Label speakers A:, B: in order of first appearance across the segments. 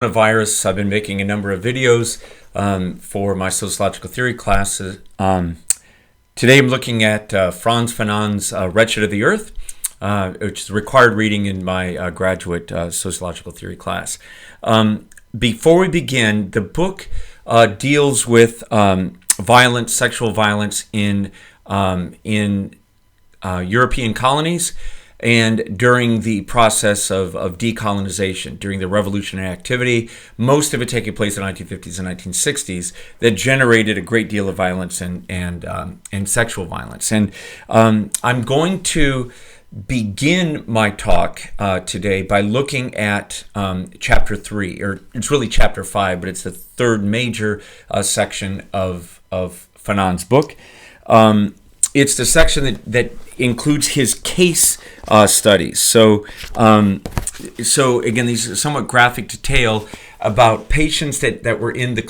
A: Coronavirus. I've been making a number of videos for my sociological theory classes. Today I'm looking at Frantz Fanon's Wretched of the Earth, which is required reading in my graduate sociological theory class. Before we begin, the book deals with violence, sexual violence in European colonies and during the process of decolonization, during the revolutionary activity, most of it taking place in the 1950s and 1960s, that generated a great deal of violence and sexual violence. And I'm going to begin my talk today by looking at chapter 3, or it's really chapter 5, but it's the third major section of Fanon's book. It's the section that includes his case studies. So again, these are somewhat graphic detail about patients that were in the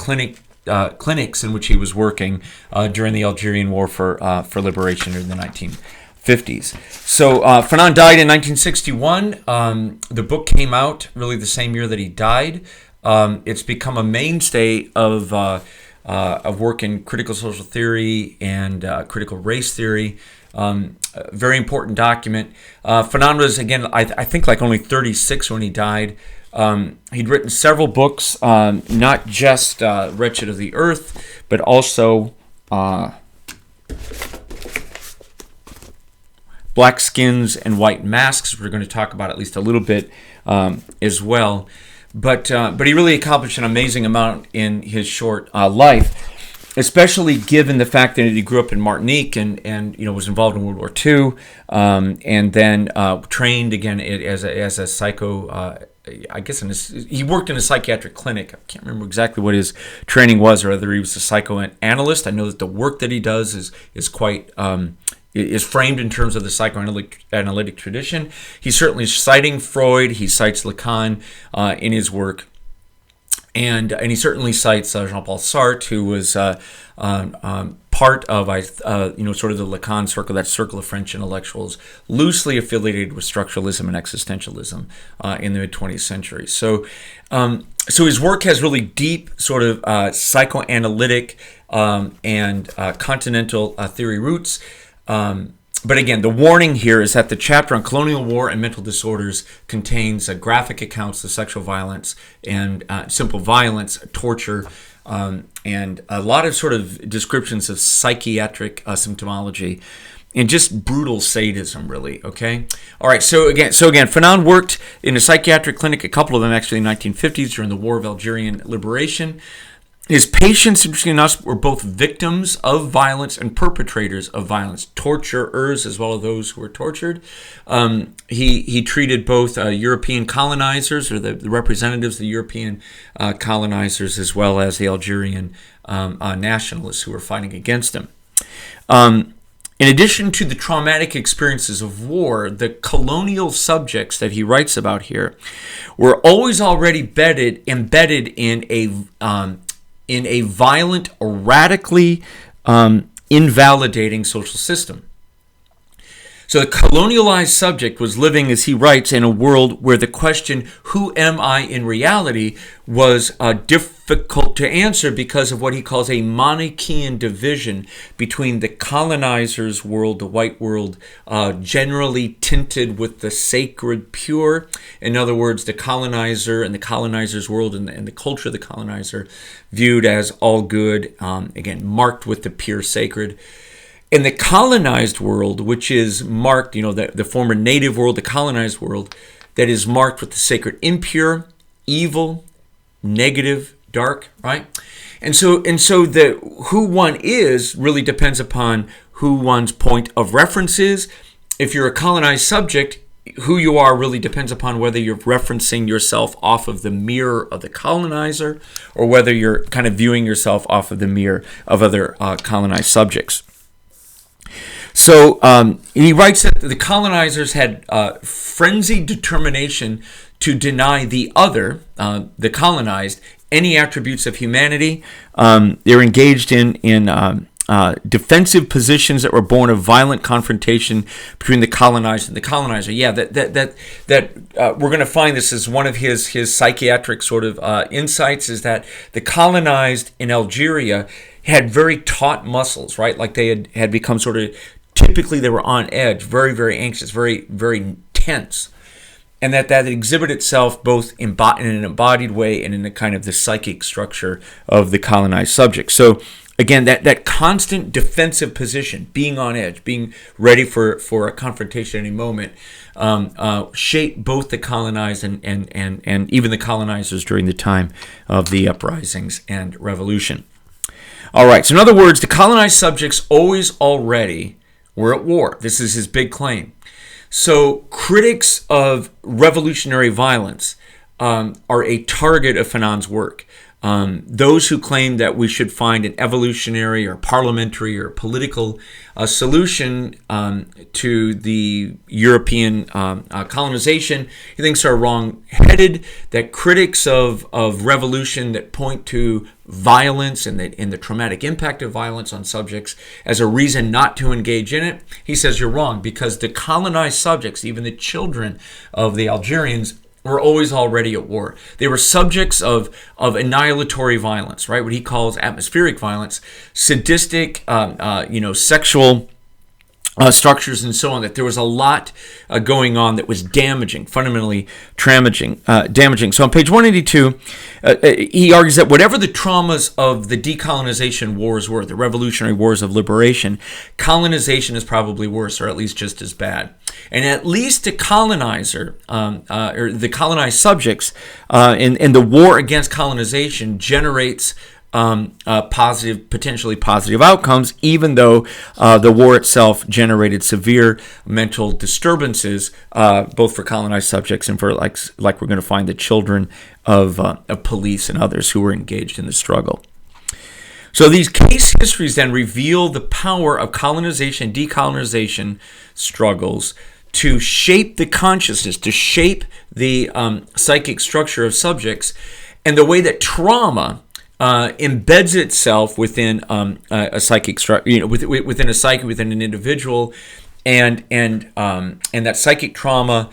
A: clinics in which he was working during the Algerian War for liberation in the 1950s. So Fanon died in 1961. The book came out really the same year that he died. It's become a mainstay of work in critical social theory and critical race theory. A very important document. Fanon was, again, I think like only 36 when he died. He'd written several books, not just Wretched of the Earth, but also Black Skins and White Masks. We're going to talk about at least a little bit as well. But he really accomplished an amazing amount in his short life, especially given the fact that he grew up in Martinique and was involved in World War II, and then trained again as a psycho. I guess he worked in a psychiatric clinic. I can't remember exactly what his training was, or whether he was a psychoanalyst. I know that the work that he does is quite. Is framed in terms of the psychoanalytic tradition. He's certainly citing Freud. He cites Lacan in his work, and he certainly cites Jean-Paul Sartre, who was part of sort of the Lacan circle, that circle of French intellectuals, loosely affiliated with structuralism and existentialism in the mid-20th century. So his work has really deep sort of psychoanalytic and continental theory roots. But again, the warning here is that the chapter on colonial war and mental disorders contains graphic accounts of sexual violence and simple violence, torture, and a lot of sort of descriptions of psychiatric symptomology and just brutal sadism, really. Okay. All right. So again, Fanon worked in a psychiatric clinic, a couple of them actually in the 1950s during the War of Algerian Liberation. His patients, interestingly enough, were both victims of violence and perpetrators of violence, torturers as well as those who were tortured. He treated both European colonizers, or the representatives of the European colonizers, as well as the Algerian nationalists who were fighting against him. In addition to the traumatic experiences of war, the colonial subjects that he writes about here were always already embedded in a violent or radically invalidating social system. So the colonialized subject was living, as he writes, in a world where the question, who am I in reality, was difficult to answer because of what he calls a Manichaean division between the colonizer's world, the white world, generally tinted with the sacred pure. In other words, the colonizer and the colonizer's world and the culture of the colonizer viewed as all good, again, marked with the pure sacred. In the colonized world, which is marked, the former native world, the colonized world, that is marked with the sacred impure, evil, negative, dark, right? And so the who one is really depends upon who one's point of reference is. If you're a colonized subject, who you are really depends upon whether you're referencing yourself off of the mirror of the colonizer or whether you're kind of viewing yourself off of the mirror of other colonized subjects. So he writes that the colonizers had frenzied determination to deny the other, the colonized, any attributes of humanity. They were engaged in defensive positions that were born of violent confrontation between the colonized and the colonizer. Yeah, we're going to find this as one of his psychiatric sort of insights, is that the colonized in Algeria had very taut muscles, right? Like they had become sort of, typically they were on edge, very, very anxious, very, very tense. And that exhibit itself both in an embodied way and in the kind of the psychic structure of the colonized subject. So again, that constant defensive position, being on edge, being ready for a confrontation at any moment, shaped both the colonized and even the colonizers during the time of the uprisings and revolution. All right, so in other words, the colonized subjects always already were at war. This is his big claim. So critics of revolutionary violence are a target of Fanon's work. Those who claim that we should find an evolutionary or parliamentary or political solution to the European colonization, he thinks are wrong-headed, that critics of revolution that point to violence and the traumatic impact of violence on subjects as a reason not to engage in it, he says you're wrong, because the colonized subjects, even the children of the Algerians, were always already at war. They were subjects of annihilatory violence, right? What he calls atmospheric violence, sadistic, sexual structures and so on. That there was a lot going on that was damaging, fundamentally damaging. So on page 182, he argues that whatever the traumas of the decolonization wars were, the revolutionary wars of liberation, colonization is probably worse, or at least just as bad. And at least the colonizer, or the colonized subjects, in the war against colonization generates potentially positive outcomes, even though the war itself generated severe mental disturbances, both for colonized subjects and for like we're going to find the children of police and others who were engaged in the struggle. So these case histories then reveal the power of colonization, decolonization struggles to shape the consciousness, to shape the psychic structure of subjects, and the way that trauma embeds itself within a psychic structure, within a psyche, within an individual, and that psychic trauma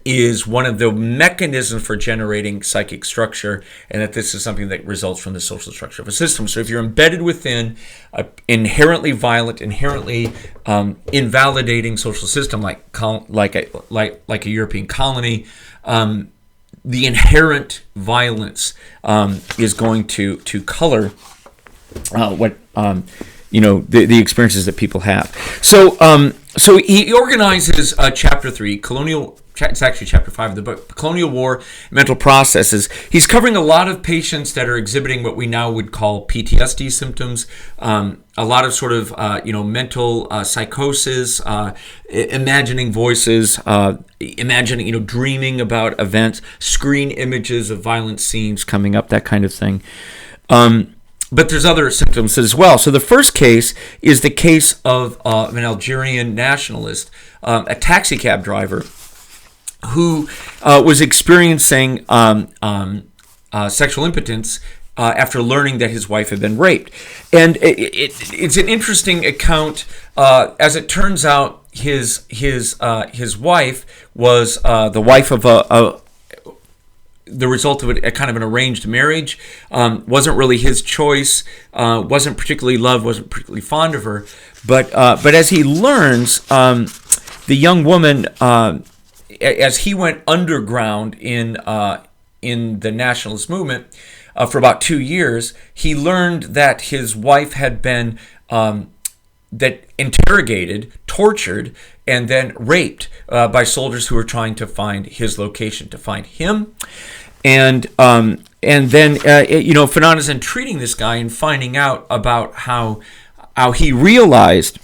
A: is one of the mechanisms for generating psychic structure, and that this is something that results from the social structure of a system. So if you're embedded within an inherently violent, inherently invalidating social system like a European colony, the inherent violence is going to color what the experiences that people have. So he organizes chapter 3, colonial. It's actually chapter 5 of the book, Colonial War, Mental Processes. He's covering a lot of patients that are exhibiting what we now would call PTSD symptoms, a lot of sort of, mental psychosis, imagining voices, imagining, dreaming about events, screen images of violent scenes coming up, that kind of thing. But there's other symptoms as well. So the first case is the case of an Algerian nationalist, a taxi cab driver, who was experiencing sexual impotence after learning that his wife had been raped. And it's an interesting account. As it turns out, his wife was the wife of the result of a kind of an arranged marriage. Wasn't really his choice. Wasn't particularly loved. Wasn't particularly fond of her. But as he learns, the young woman, as he went underground in the nationalist movement for about 2 years, he learned that his wife had been interrogated, tortured, and then raped by soldiers who were trying to find his location, to find him. And then Fanon is then treating this guy and finding out about how he realized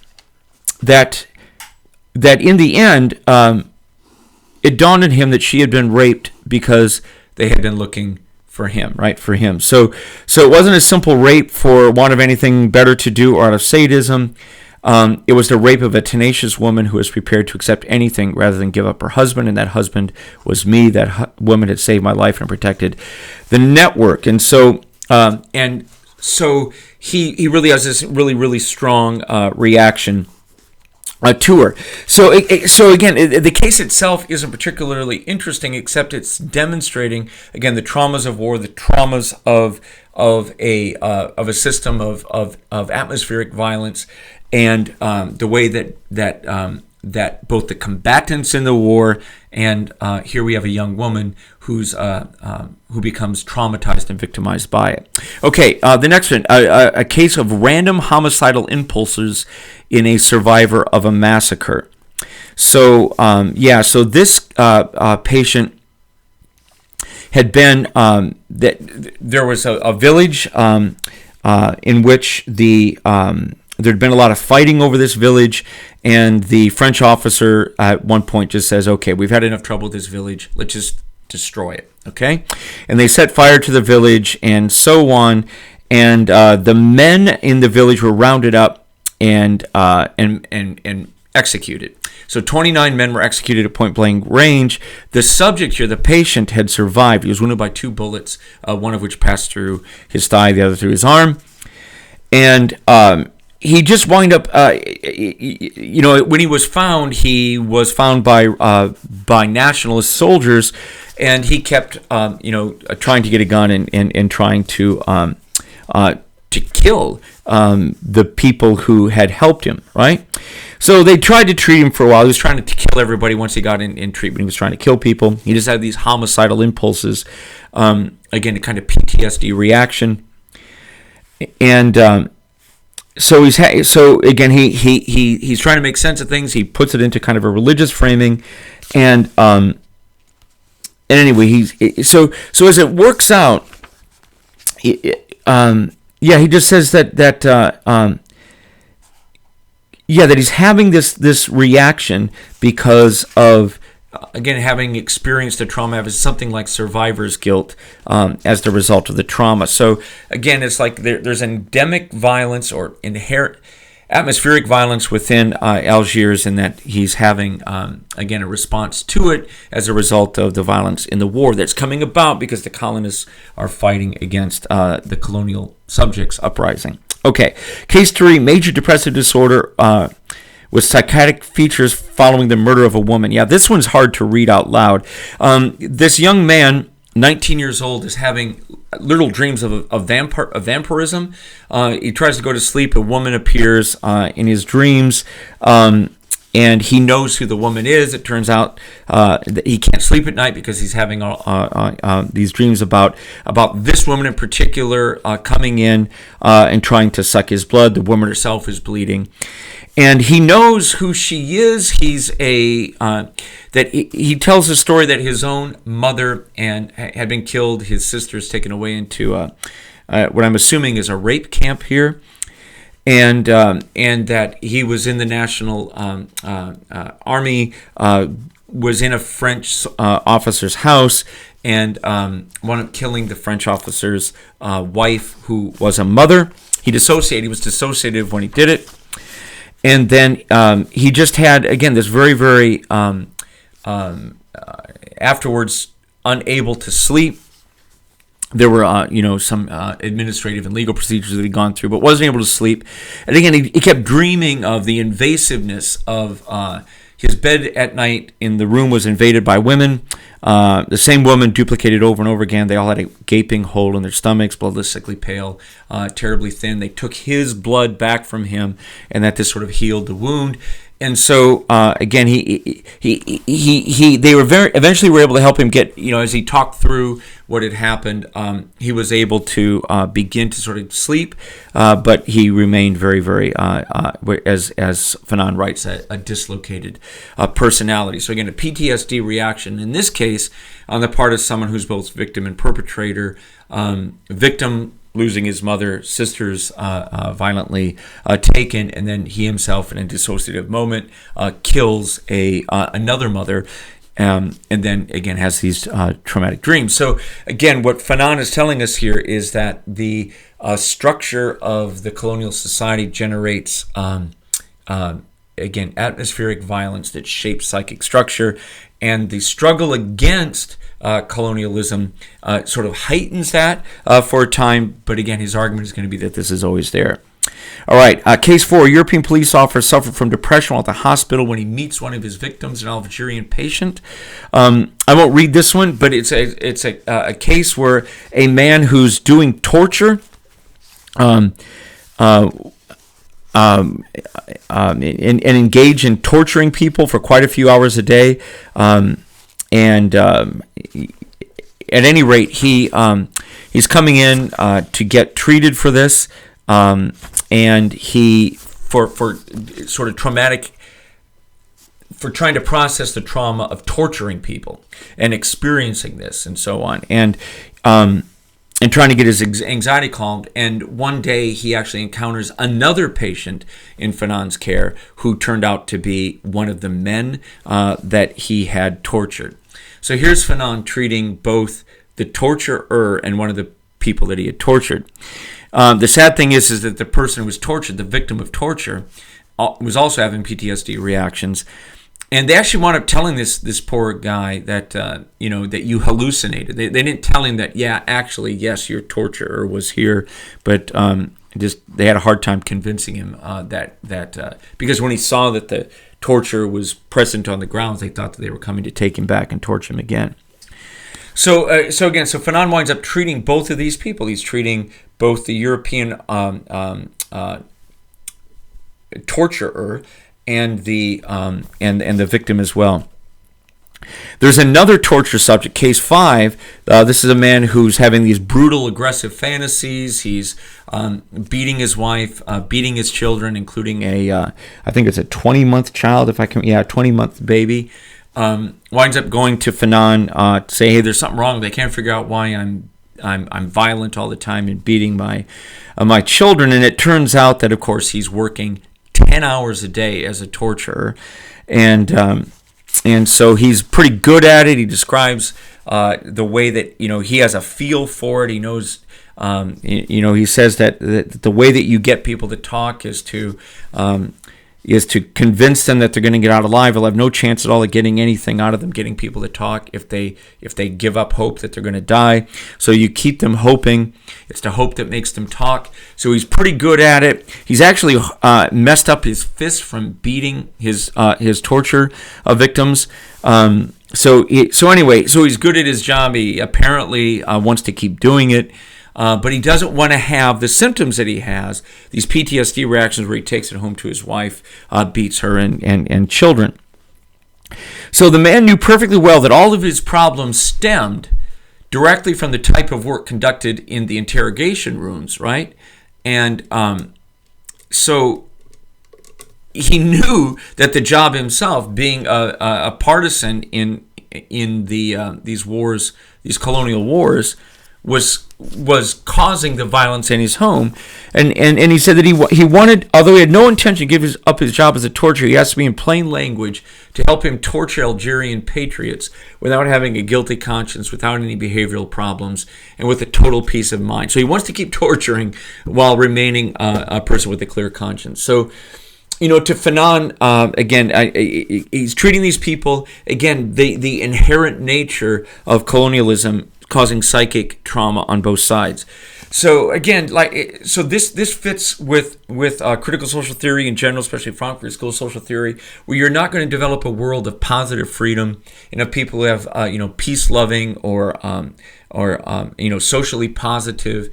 A: that in the end, it dawned on him that she had been raped because they had been looking for him, right? For him. So it wasn't a simple rape for want of anything better to do or out of sadism. It was the rape of a tenacious woman who was prepared to accept anything rather than give up her husband, and that husband was me. That woman had saved my life and protected the network. And so, So he really has this really strong reaction to her. So again, the case itself isn't particularly interesting, except it's demonstrating again the traumas of war, the traumas of a system of atmospheric violence, and the way that both the combatants in the war and here we have a young woman who becomes traumatized and victimized by it. Okay, the next one, a case of random homicidal impulses in a survivor of a massacre. So so this patient had been that there was a village in which there'd been a lot of fighting over this village, and the French officer at one point just says, okay, we've had enough trouble with this village, let's just destroy it, okay? And they set fire to the village and so on, and the men in the village were rounded up and executed. So 29 men were executed at point-blank range. The subject here, the patient, had survived. He was wounded by 2 bullets, one of which passed through his thigh, the other through his arm. And he just wound up, when he was found by nationalist soldiers, and he kept, trying to get a gun and trying to kill the people who had helped him, right? So they tried to treat him for a while. He was trying to kill everybody once he got in treatment. He was trying to kill people. He just had these homicidal impulses, again, a kind of PTSD reaction. And so he's trying to make sense of things. He puts it into kind of a religious framing, and anyway, so as it works out, he just says that he's having this reaction because of, again, having experienced a trauma, as something like survivor's guilt as the result of the trauma. So again, it's like there's endemic violence or inherent atmospheric violence within Algiers, in that he's having, again, a response to it as a result of the violence in the war that's coming about because the colonists are fighting against the colonial subjects uprising. Okay, case 3, major depressive disorder with psychotic features following the murder of a woman. Yeah, this one's hard to read out loud. This young man, 19 years old, is having little dreams of vampirism. He tries to go to sleep. A woman appears in his dreams, and he knows who the woman is. It turns out that he can't sleep at night because he's having these dreams about this woman in particular coming in and trying to suck his blood. The woman herself is bleeding. And he knows who she is. He's he tells a story that his own mother had been killed. His sister's taken away into what I'm assuming is a rape camp here, and that he was in the National Army, was in a French officer's house, and wound up killing the French officer's wife, who was a mother. He was dissociative when he did it. And then he just had, again, this very, very, afterwards, unable to sleep. There were, some administrative and legal procedures that he'd gone through, but wasn't able to sleep. And again, he kept dreaming of the invasiveness of his bed at night. In the room was invaded by women. The same woman duplicated over and over again. They all had a gaping hole in their stomachs, bloodless, sickly pale, terribly thin. They took his blood back from him, and that this sort of healed the wound. And so again, they eventually were able to help him get, as he talked through what had happened, he was able to begin to sort of sleep, but he remained very, very, as Fanon writes, a dislocated personality. So again, a PTSD reaction, in this case, on the part of someone who's both victim and perpetrator. Victim losing his mother, sisters violently taken, and then he himself, in a dissociative moment, kills another mother, and then again has these traumatic dreams. So again, what Fanon is telling us here is that the structure of the colonial society generates again, atmospheric violence that shapes psychic structure, and the struggle against colonialism sort of heightens that for a time. But again, his argument is going to be that this is always there. All right, case 4. A European police officer suffered from depression while at the hospital when he meets one of his victims, an Algerian patient. I won't read this one, but it's a case where a man who's doing torture and engage in torturing people for quite a few hours a day. At any rate, he's coming in to get treated for this. And he, for sort of traumatic, for trying to process the trauma of torturing people and experiencing this and so on, and trying to get his anxiety calmed. And one day he actually encounters another patient in Fanon's care who turned out to be one of the men that he had tortured. So here's Fanon treating both the torturer and one of the people that he had tortured. The sad thing is that the person who was tortured, the victim of torture, was also having PTSD reactions, and they actually wound up telling this poor guy that that you hallucinated. They didn't tell him that yes, your torturer was here, but they had a hard time convincing him that because when he saw that the torturer was present on the grounds, they thought that they were coming to take him back and torture him again. So Fanon winds up treating both of these people. He's treating both the European torturer and the victim as well. There's another torture subject, case 5. This is a man who's having these brutal, aggressive fantasies. He's beating his wife, beating his children, including I think it's a 20-month child, 20-month baby. Winds up going to Fanon to say, hey, there's something wrong. They can't figure out why I'm violent all the time and beating my children. And it turns out that, of course, he's working 10 hours a day as a torturer, and so he's pretty good at it. He describes the way that he has a feel for it. He knows. He says that the way that you get people to talk is to convince them that they're going to get out alive. They'll have no chance at all of getting anything out of them, getting people to talk if they give up hope that they're going to die. So you keep them hoping. It's the hope that makes them talk. So he's pretty good at it. He's actually messed up his fist from beating his torture victims. So he's good at his job. He apparently wants to keep doing it. But he doesn't want to have the symptoms that he has, these PTSD reactions where he takes it home to his wife, beats her and children. So the man knew perfectly well that all of his problems stemmed directly from the type of work conducted in the interrogation rooms, right? And so he knew that the job himself, being a partisan in these wars, these colonial wars, was causing the violence in his home, and he said that he wanted, although he had no intention to give up his job as a torturer, he has to be in plain language to help him torture Algerian patriots without having a guilty conscience, without any behavioral problems, and with a total peace of mind. So he wants to keep torturing while remaining a person with a clear conscience. So, to Fanon, again, he's treating these people, again, the inherent nature of colonialism causing psychic trauma on both sides. So again, this fits with critical social theory in general, especially Frankfurt School of Social Theory, where you're not going to develop a world of positive freedom and of people who have peace loving or socially positive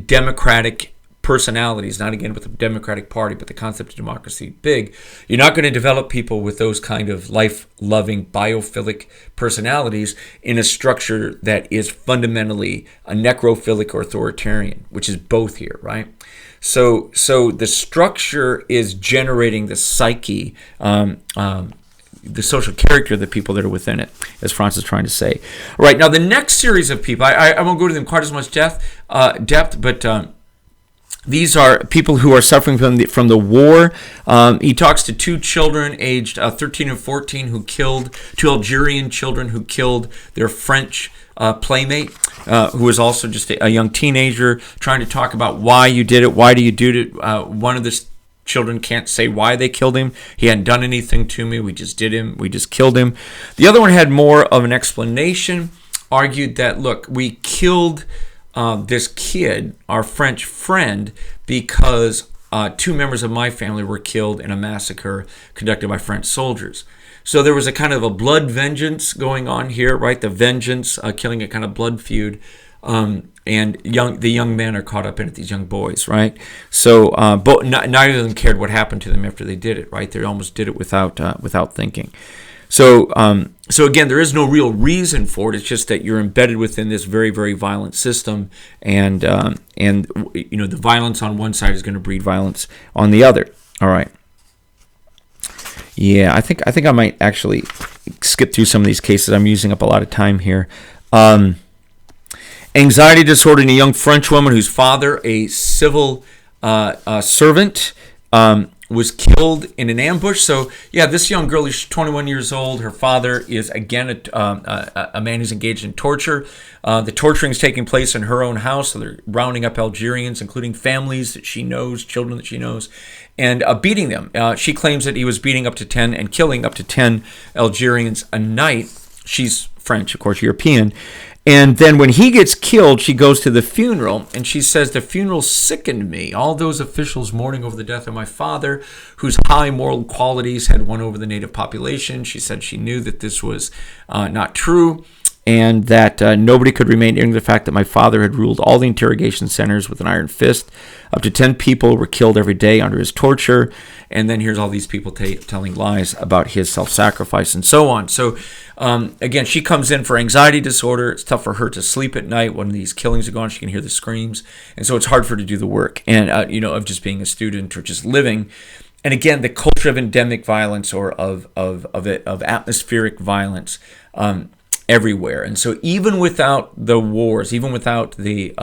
A: democratic personalities, not again with the Democratic Party, but the concept of democracy big. You're not going to develop people with those kind of life-loving, biophilic personalities in a structure that is fundamentally a necrophilic or authoritarian, which is both here, right? So the structure is generating the psyche, the social character of the people that are within it, as Frantz is trying to say. All right, now the next series of people, I won't go to them quite as much depth, but these are people who are suffering from the war. He talks to two children aged 13 and 14 two Algerian children who killed their French playmate, who was also just a young teenager, trying to talk about why you did it, why do you do it. One of the children can't say why they killed him. He hadn't done anything to me. We just did him. We just killed him. The other one had more of an explanation, argued that, look, we killed this kid, our French friend, because two members of my family were killed in a massacre conducted by French soldiers. So there was a kind of a blood vengeance going on here, right? The vengeance, killing a kind of blood feud. And the young men are caught up in it, these young boys, right? So neither of them cared what happened to them after they did it, right? They almost did it without thinking. So again, there is no real reason for it. It's just that you're embedded within this very, very violent system, and the violence on one side is going to breed violence on the other. All right. Yeah, I think I might actually skip through some of these cases. I'm using up a lot of time here. Anxiety disorder in a young French woman whose father, a civil servant, was killed in an ambush. So, yeah, this young girl is 21 years old. Her father is, again, a man who's engaged in torture. The torturing is taking place in her own house. So they're rounding up Algerians, including families that she knows, children that she knows, and beating them. She claims that he was beating up to 10 and killing up to 10 Algerians a night. She's French, of course, European. And then when he gets killed, she goes to the funeral, and she says, the funeral sickened me. All those officials mourning over the death of my father, whose high moral qualities had won over the native population. She said she knew that this was not true, and that nobody could remain ignorant of the fact that my father had ruled all the interrogation centers with an iron fist. Up to 10 people were killed every day under his torture. And then here's all these people telling lies about his self-sacrifice and so on. So, again, she comes in for anxiety disorder. It's tough for her to sleep at night when these killings are going on. She can hear the screams. And so it's hard for her to do the work and, of just being a student or just living. And again, the culture of endemic violence or of atmospheric violence everywhere. And so even without the wars, even without the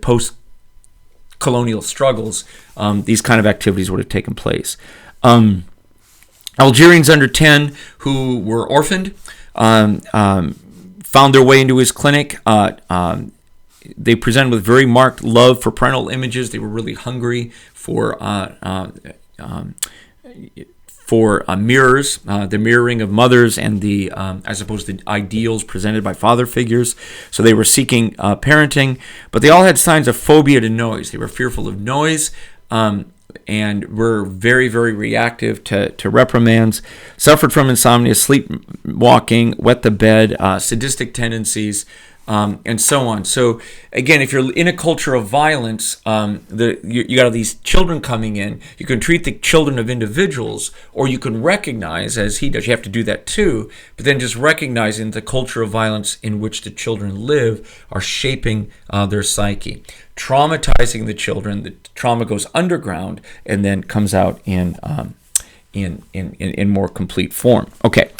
A: post-colonial struggles, these kind of activities would have taken place. Algerians under 10 who were orphaned found their way into his clinic. They presented with very marked love for parental images. They were really hungry for mirrors, the mirroring of mothers and the, I suppose, the ideals presented by father figures. So they were seeking parenting, but they all had signs of phobia to noise. They were fearful of noise and were very, very reactive to reprimands, suffered from insomnia, sleepwalking, wet the bed, sadistic tendencies, and so on. So again, if you're in a culture of violence, you got all these children coming in. You can treat the children of individuals, or you can recognize, as he does, you have to do that too, but then just recognizing the culture of violence in which the children live are shaping their psyche, traumatizing the children. The trauma goes underground and then comes out in more complete form. Okay.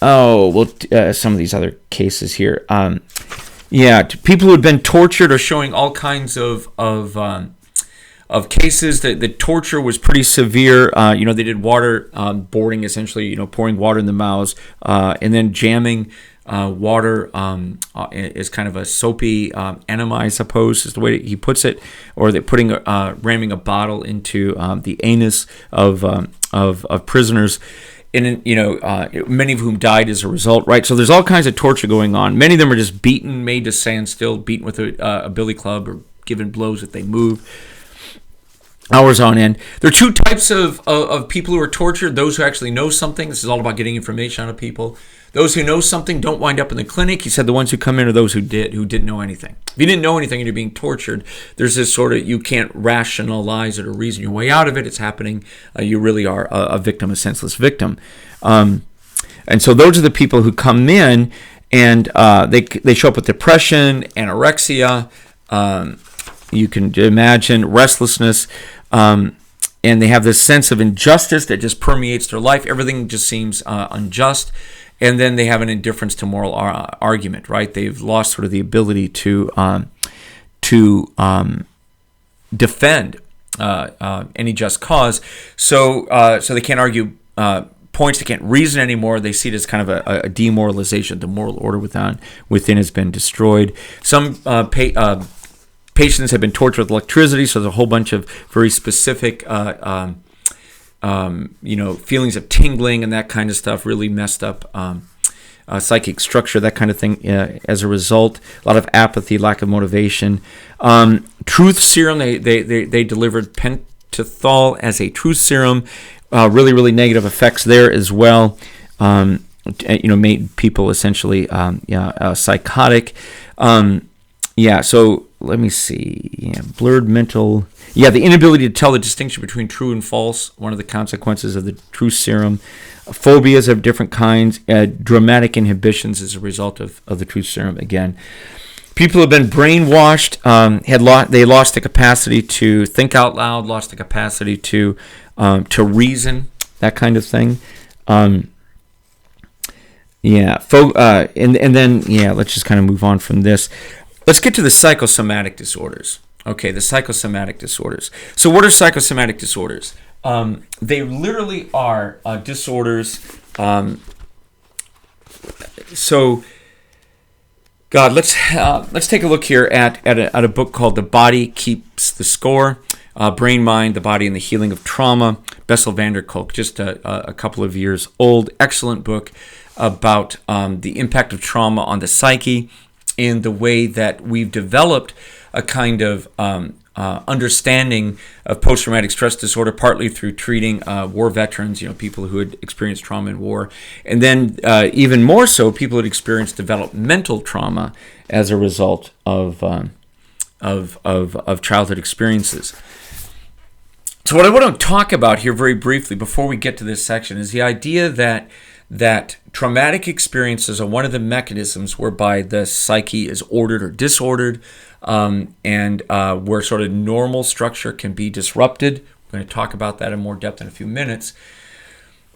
A: Some of these other cases here. People who had been tortured are showing all kinds of cases that the torture was pretty severe. They did water boarding, essentially, pouring water in the mouths, and then jamming water is kind of a soapy enema, I suppose, is the way he puts it, or they're ramming a bottle into the anus of prisoners. And many of whom died as a result, right? So there's all kinds of torture going on. Many of them are just beaten, made to stand still, beaten with a billy club, or given blows if they move, hours on end. There are two types of people who are tortured: those who actually know something. This is all about getting information out of people. Those who know something don't wind up in the clinic. He said the ones who come in are those who didn't know anything. If you didn't know anything and you're being tortured, there's this sort of, you can't rationalize it or reason your way out of it. It's happening. You really are a victim, a senseless victim. And so those are the people who come in, and they show up with depression, anorexia, you can imagine restlessness, and they have this sense of injustice that just permeates their life. Everything just seems unjust. And then they have an indifference to moral argument, right? They've lost sort of the ability to defend any just cause. So they can't argue points. They can't reason anymore. They see it as kind of a demoralization. The moral order within has been destroyed. Some pay Patients have been tortured with electricity, so there's a whole bunch of very specific, feelings of tingling and that kind of stuff, really messed up psychic structure, that kind of thing as a result. A lot of apathy, lack of motivation. Truth serum, they delivered pentothal as a truth serum. Really, really negative effects there as well. Made people essentially psychotic. So let me see. Blurred mental. The inability to tell the distinction between true and false, one of the consequences of the truth serum. Phobias of different kinds. Dramatic inhibitions as a result of the truth serum again. People have been brainwashed. They lost the capacity to think out loud, lost the capacity to reason, that kind of thing. Let's just kind of move on from this. Let's get to the psychosomatic disorders. Okay, the psychosomatic disorders. So what are psychosomatic disorders? They literally are disorders. Let's take a look here at a book called The Body Keeps the Score, Brain, Mind, the Body, and the Healing of Trauma. Bessel van der Kolk, just a couple of years old. Excellent book about the impact of trauma on the psyche and the way that we've developed a kind of understanding of post-traumatic stress disorder, partly through treating war veterans, people who had experienced trauma in war, and then even more so, people who had experienced developmental trauma as a result of childhood experiences. So what I want to talk about here very briefly before we get to this section is the idea that traumatic experiences are one of the mechanisms whereby the psyche is ordered or disordered, and where sort of normal structure can be disrupted. We're going to talk about that in more depth in a few minutes.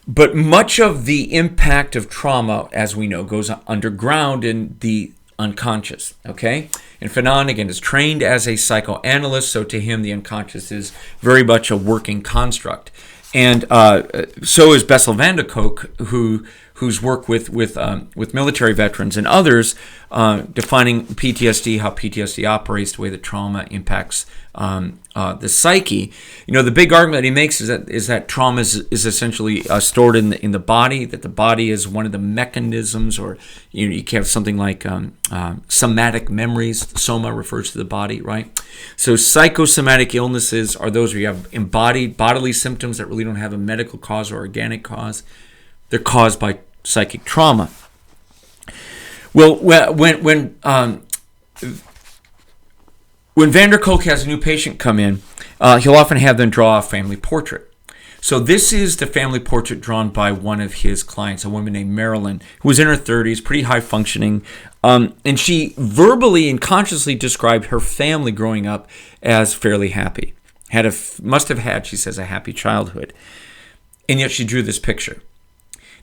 A: But much of the impact of trauma, as we know, goes underground in the unconscious, okay? And Fanon, again, is trained as a psychoanalyst, so to him the unconscious is very much a working construct. And so is Bessel van der Kolk, whose work with military veterans and others, defining PTSD, how PTSD operates, the way that trauma impacts the psyche. The big argument that he makes is that trauma is essentially stored in the body, that the body is one of the mechanisms, or you can have something like somatic memories. Soma refers to the body, right? So psychosomatic illnesses are those where you have embodied bodily symptoms that really don't have a medical cause or organic cause. They're caused by psychic trauma. Well, when van der Kolk has a new patient come in, he'll often have them draw a family portrait. So this is the family portrait drawn by one of his clients, a woman named Marilyn, who was in her 30s, pretty high functioning, and she verbally and consciously described her family growing up as fairly happy. Must have had, she says, a happy childhood. And yet she drew this picture.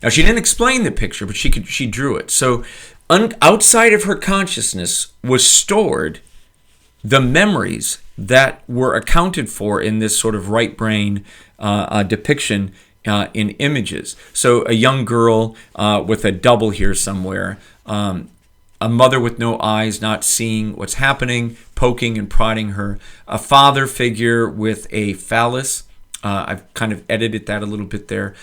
A: Now, she didn't explain the picture, but she drew it. So outside of her consciousness was stored the memories that were accounted for in this sort of right brain depiction in images. So a young girl with a double here somewhere, a mother with no eyes, not seeing what's happening, poking and prodding her, a father figure with a phallus. I've kind of edited that a little bit there,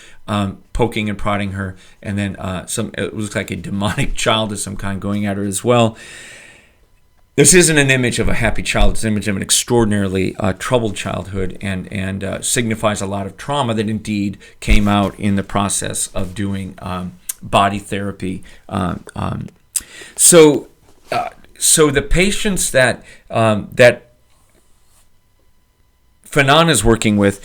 A: poking and prodding her, and then it looks like a demonic child of some kind going at her as well. This isn't an image of a happy child. It's an image of an extraordinarily troubled childhood, and signifies a lot of trauma that indeed came out in the process of doing body therapy. So the patients that Fanon is working with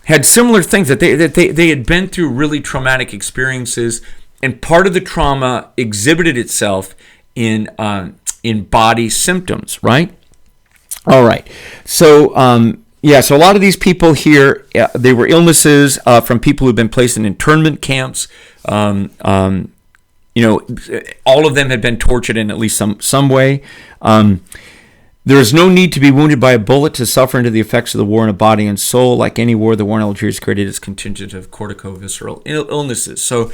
A: had similar things, that they had been through really traumatic experiences, and part of the trauma exhibited itself in body symptoms, right? All right. So so a lot of these people here, they were illnesses from people who've been placed in internment camps. All of them had been tortured in at least some way. There is no need to be wounded by a bullet to suffer into the effects of the war in a body and soul. Like any war, the war in Algeria is created as contingent of corticovisceral illnesses. So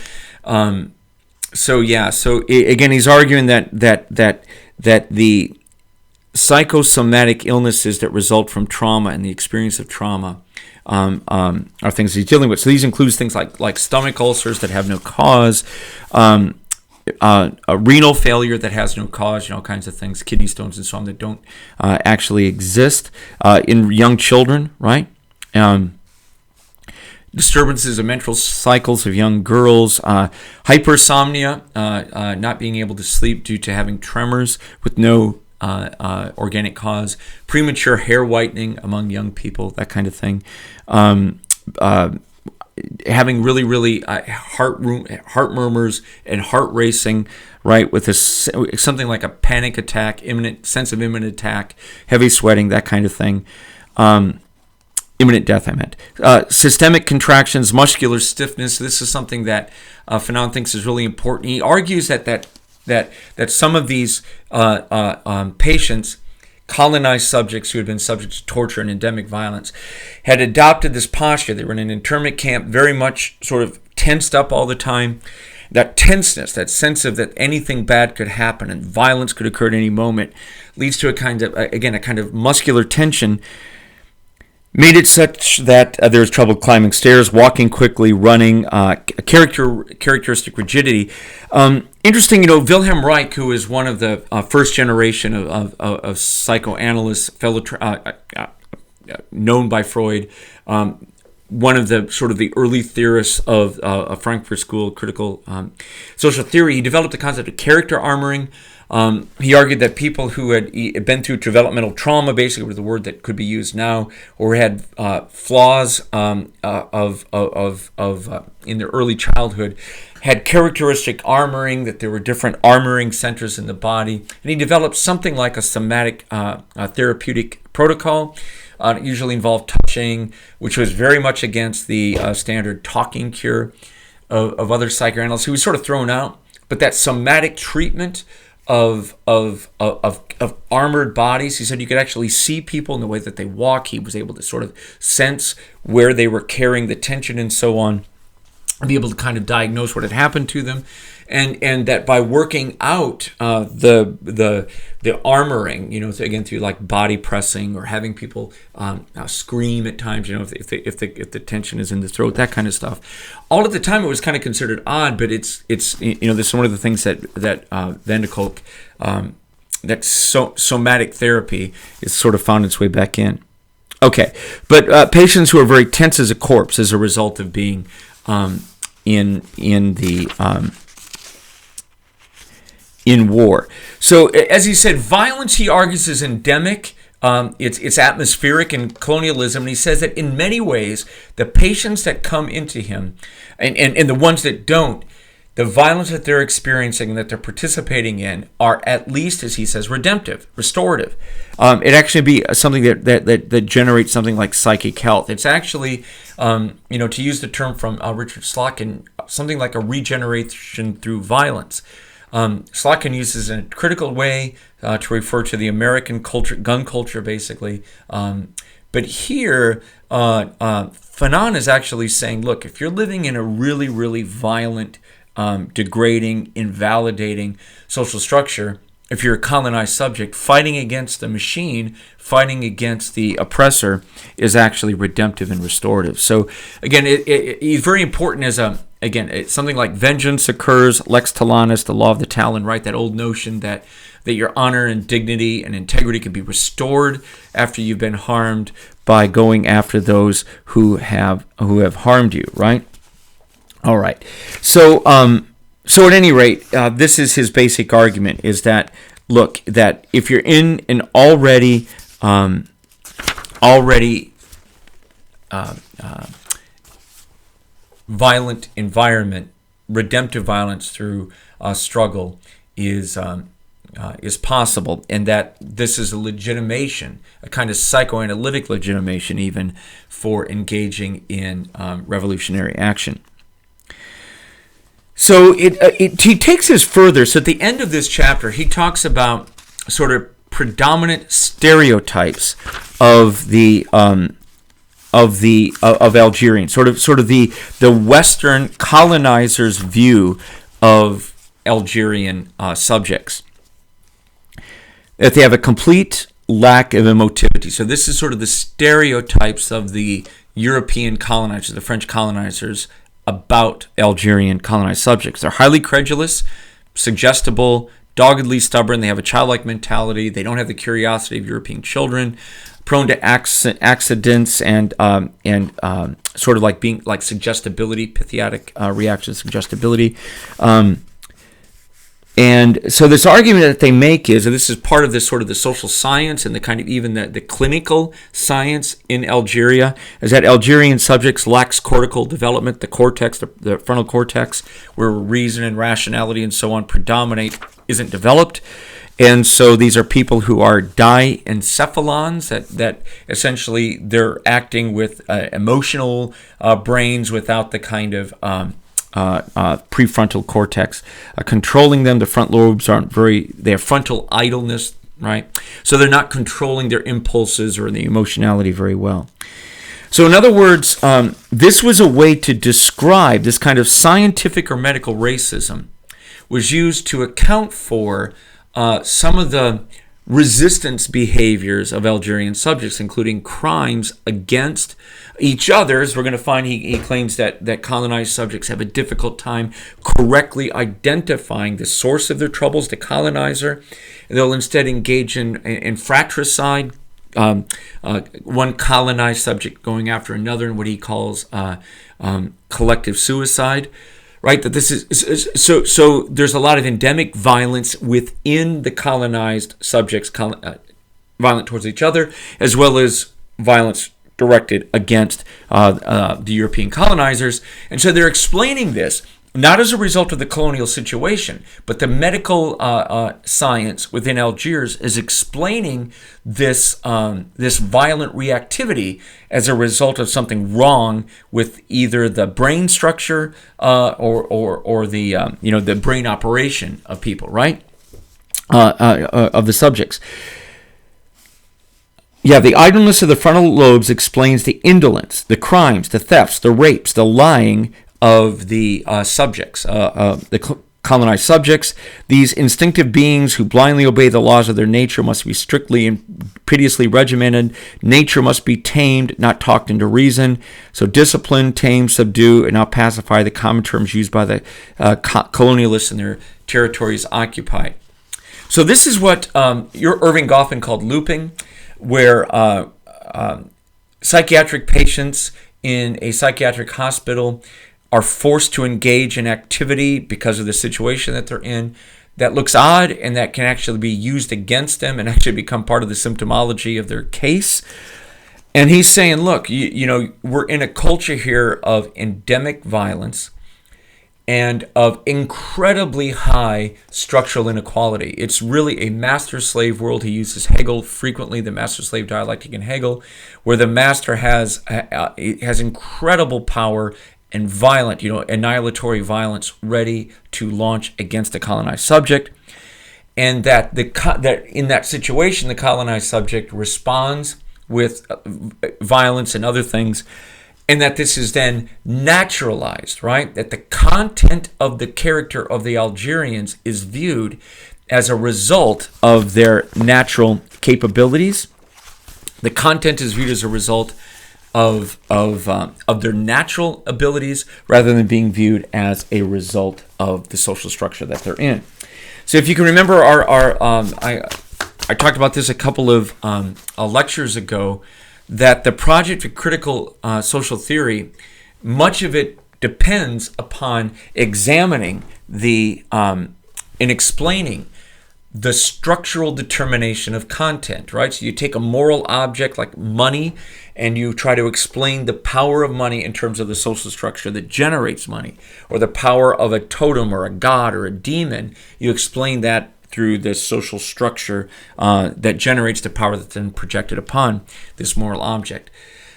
A: again, he's arguing that the psychosomatic illnesses that result from trauma and the experience of trauma are things he's dealing with. So these include things like stomach ulcers that have no cause, a renal failure that has no cause, all kinds of things, kidney stones and so on that don't actually exist in young children, right? Disturbances of menstrual cycles of young girls, hypersomnia, not being able to sleep due to having tremors with no organic cause, premature hair whitening among young people, that kind of thing. Having really heart murmurs and heart racing, right, with something like a panic attack, sense of imminent attack, heavy sweating, that kind of thing. Imminent death, I meant. Systemic contractions, muscular stiffness. This is something that Fanon thinks is really important. He argues that some of these patients, colonized subjects who had been subject to torture and endemic violence, had adopted this posture. They were in an internment camp, very much sort of tensed up all the time. That tenseness, that sense of that anything bad could happen and violence could occur at any moment, leads to a kind of muscular tension, made it such that there was trouble climbing stairs, walking quickly, running, characteristic rigidity. Interesting, Wilhelm Reich, who is one of the first generation of psychoanalysts, known by Freud, one of the sort of the early theorists of Frankfurt School critical social theory. He developed the concept of character armoring. He argued that people who had been through developmental trauma, basically was the word that could be used now, or had flaws in their early childhood, had characteristic armoring, that there were different armoring centers in the body. And he developed something like a somatic therapeutic protocol. It usually involved touching, which was very much against the standard talking cure of other psychoanalysts. He was sort of thrown out. But that somatic treatment of armored bodies, he said you could actually see people in the way that they walk. He was able to sort of sense where they were carrying the tension and so on, and be able to kind of diagnose what had happened to them, and that by working out the armoring, again through like body pressing or having people scream at times, if the tension is in the throat, that kind of stuff. All at the time it was kind of considered odd, but it's this is one of the things that Van de Kolk, that somatic therapy is sort of found its way back in. Okay, but patients who are very tense as a corpse as a result of being in war. So as he said, violence, he argues, is endemic. It's atmospheric in colonialism. And he says that in many ways, the patients that come into him and the ones that don't, the violence that they're experiencing and that they're participating in are at least, as he says, redemptive, restorative. It actually be something that generates something like psychic health. It's actually, to use the term from Richard Slotkin, something like a regeneration through violence. Slotkin uses in a critical way to refer to the American culture, gun culture, basically. But here, Fanon is actually saying, look, if you're living in a really, really violent, degrading, invalidating social structure, if you're a colonized subject, fighting against the machine, fighting against the oppressor is actually redemptive and restorative. So again, it's very important as it's something like vengeance occurs, lex talionis, the law of the talon, right? That old notion that your honor and dignity and integrity can be restored after you've been harmed by going after those who have harmed you, right? All right. So at any rate, this is his basic argument: is that, look, that if you're in an already violent environment, redemptive violence through struggle is possible, and that this is a legitimation, a kind of psychoanalytic legitimation, even for engaging in revolutionary action. So he takes this further. So at the end of this chapter, he talks about sort of predominant stereotypes of Algerians, sort of the Western colonizers' view of Algerian subjects. that they have a complete lack of emotivity. So this is sort of the stereotypes of the European colonizers, the French colonizers, about Algerian colonized subjects. They're highly credulous, suggestible, doggedly stubborn. They have a childlike mentality. They don't have the curiosity of European children, prone to accidents and sort of like being like suggestibility, Pythiatic reaction to suggestibility. And so this argument that they make is, and this is part of this sort of the social science and the kind of even the clinical science in Algeria, is that Algerian subjects lacks cortical development, the cortex, the frontal cortex, where reason and rationality and so on predominate, isn't developed. And so these are people who are diencephalons, that essentially they're acting with emotional brains without the kind of prefrontal cortex controlling them. The front lobes they have frontal idleness, right? So they're not controlling their impulses or the emotionality very well. So in other words, this was a way to describe this kind of scientific or medical racism was used to account for some of the resistance behaviors of Algerian subjects, including crimes against each other. As we're going to find, he claims that colonized subjects have a difficult time correctly identifying the source of their troubles, the colonizer. They'll instead engage in fratricide, one colonized subject going after another in what he calls collective suicide. Right, that this is so. There's a lot of endemic violence within the colonized subjects, violent towards each other, as well as violence directed against the European colonizers. And so they're explaining this not as a result of the colonial situation, but the medical science within Algiers is explaining this violent reactivity as a result of something wrong with either the brain structure or the the brain operation of people, right? Of the subjects. Yeah, the idleness of the frontal lobes explains the indolence, the crimes, the thefts, the rapes, the lying of the subjects, the colonized subjects. These instinctive beings who blindly obey the laws of their nature must be strictly and pitilessly regimented. Nature must be tamed, not talked into reason. So discipline, tame, subdue, and not pacify, the common terms used by the colonialists in their territories occupied. So this is what your Irving Goffman called looping, where psychiatric patients in a psychiatric hospital are forced to engage in activity because of the situation that they're in that looks odd and that can actually be used against them and actually become part of the symptomology of their case. And he's saying, look, we're in a culture here of endemic violence and of incredibly high structural inequality. It's really a master-slave world. He uses Hegel frequently, the master-slave dialectic in Hegel, where the master has incredible power and violent, annihilatory violence ready to launch against a colonized subject. And that that in that situation, the colonized subject responds with violence and other things, and that this is then naturalized, right? That the content of the character of the Algerians is viewed as a result of their natural capabilities. The content is viewed as a result of their natural abilities rather than being viewed as a result of the social structure that they're in. So if you can remember I talked about this a couple of lectures ago, that the project of critical social theory, much of it depends upon examining and explaining the structural determination of content, right? So you take a moral object like money and you try to explain the power of money in terms of the social structure that generates money, or the power of a totem or a god or a demon. You explain that through the social structure that generates the power that's then projected upon this moral object.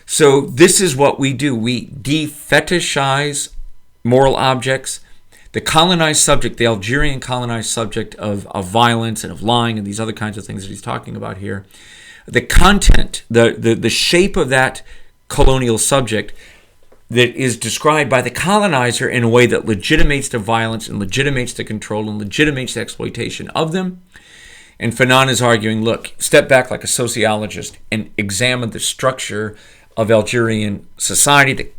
A: So this is what we do. We de-fetishize moral objects. The colonized subject, the Algerian colonized subject of violence and of lying and these other kinds of things that he's talking about here, the content, the shape of that colonial subject that is described by the colonizer in a way that legitimates the violence and legitimates the control and legitimates the exploitation of them, And Fanon is arguing, look, step back like a sociologist and examine the structure of Algerian society, the